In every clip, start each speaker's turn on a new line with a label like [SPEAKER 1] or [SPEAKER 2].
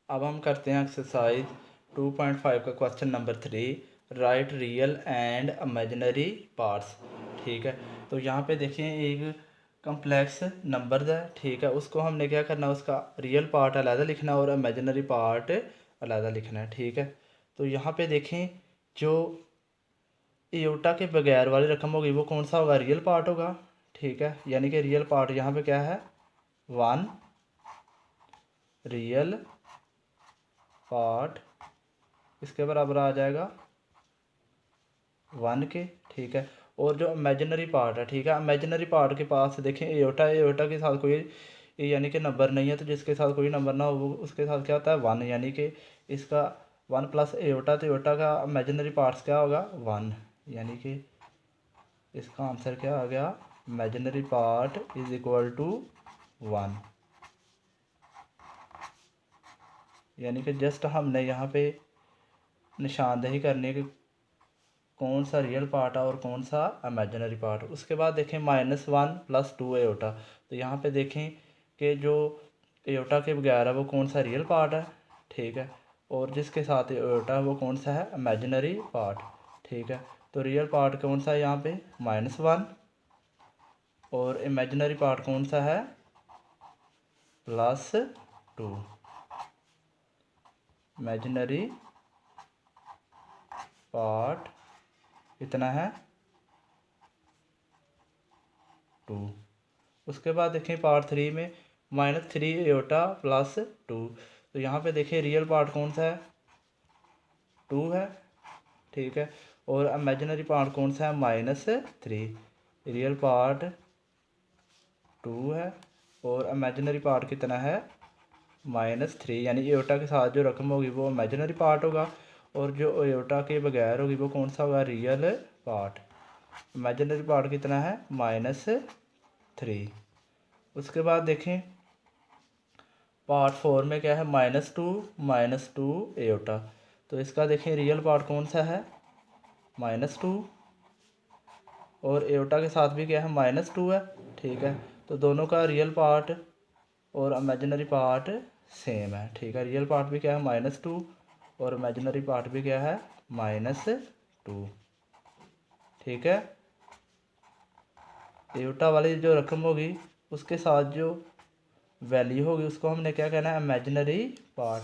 [SPEAKER 1] अब हम करते हैं एक्सरसाइज 2.5 का question number 3। Right real and imaginary parts. ठीक है, तो यहाँ पे देखिए एक कम्प्लेक्स नंबर है। ठीक है, उसको हमने क्या करना है, उसका रियल पार्ट अलग लिखना है और इमेजिनरी पार्ट अलग लिखना है। ठीक है, तो यहाँ पे देखें जो एयोटा के बगैर वाली रकम होगी वो कौन सा होगा, रियल पार्ट होगा। ठीक है, यानी कि रियल पार्ट यहाँ पे क्या है, 1 रियल पार्ट इसके बराबर आ जाएगा 1 के। ठीक है, और जो इमेजिनरी पार्ट है, ठीक है, इमेजिनरी पार्ट के पास देखें एयोटा, एयोटा के साथ कोई यानी कि नंबर नहीं है, तो जिसके साथ कोई नंबर ना हो वो उसके साथ क्या होता है 1, यानी कि इसका 1 प्लस एयोटा, तो एयोटा का इमेजिनरी पार्ट्स क्या होगा 1, यानी कि इसका आंसर क्या आ गया, imaginary part is equal to 1। यानी कि जस्ट हमने यहाँ पे निशानदेही करनी है कि कौन सा रियल पार्ट है और कौन सा इमेजिनरी पार्ट। उसके बाद देखें -1 + 2 एयोटा, तो यहाँ पे देखें कि जो एयोटा के बगैर है वो कौन सा रियल पार्ट है। ठीक है, और जिसके साथ एयोटा है वो कौन सा है, इमेजिनरी पार्ट। ठीक है, तो रियल पार्ट कौन सा है यहाँ पे -1 और इमेजिनरी पार्ट कौन सा है +2। इमेजिनरी पार्ट कितना है 2। उसके बाद देखें पार्ट 3 में -3 एयोटा +2, तो यहाँ पे देखें रियल पार्ट कौन सा है 2 है। ठीक है, और इमेजिनरी पार्ट कौन सा है -3। रियल पार्ट 2 है और इमेजिनरी पार्ट कितना है -3, यानी एयोटा के साथ जो रकम होगी वो इमेजिनरी पार्ट होगा और जो एयोटा के बगैर होगी वो कौन सा होगा, रियल पार्ट। इमेजिनरी पार्ट कितना है -3। उसके बाद देखें पार्ट 4 में क्या है -2 एयोटा, तो इसका देखें रियल पार्ट कौन सा है -2 और एयोटा के साथ भी क्या है -2 है। ठीक है, तो दोनों का रियल पार्ट और इमेजिनरी पार्ट सेम है। ठीक है, रियल पार्ट भी क्या है -2 और इमेजिनरी पार्ट भी क्या है -2। ठीक है, एयोटा वाली जो रकम होगी उसके साथ जो वैल्यू होगी उसको हमने क्या कहना है, इमेजिनरी पार्ट।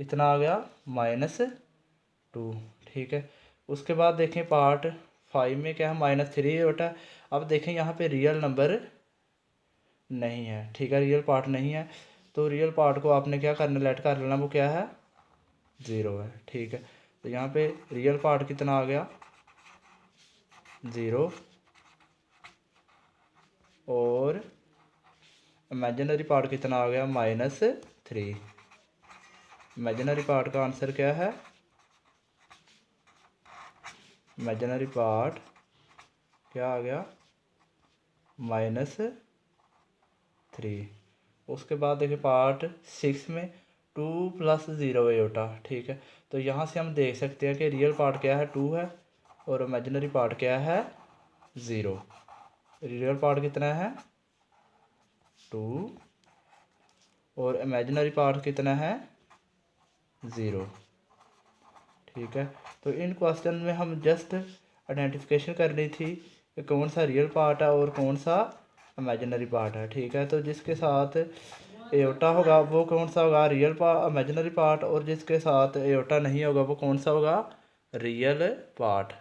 [SPEAKER 1] कितना आ गया -2। ठीक है, उसके बाद देखें पार्ट 5 में क्या है -3 एयोटा। अब देखें यहाँ पे रियल नंबर नहीं है। ठीक है, रियल पार्ट नहीं है, तो रियल पार्ट को आपने क्या करना, लेट कर लेना, वो क्या है 0 है। ठीक है, तो यहाँ पे रियल पार्ट कितना आ गया 0 और इमेजिनरी पार्ट कितना आ गया -3। इमेजिनरी पार्ट का आंसर क्या है, इमेजिनरी पार्ट क्या आ गया -3। उसके बाद देखिए पार्ट 6 में 2 + 0 एयोटा। ठीक है, तो यहाँ से हम देख सकते हैं कि रियल पार्ट क्या है 2 है और इमेजिनरी पार्ट क्या है 0। रियल पार्ट कितना है 2 और इमेजिनरी पार्ट कितना है 0। ठीक है, तो इन क्वेश्चन में हम जस्ट आइडेंटिफिकेशन करनी थी कि कौन सा रियल पार्ट है और कौन सा इमेजिनरी पार्ट है। ठीक है, तो जिसके साथ एयोटा होगा वो कौन सा होगा, रियल पार्ट इमेजिनरी पार्ट, और जिसके साथ एयोटा नहीं होगा वो कौन सा होगा, रियल पार्ट।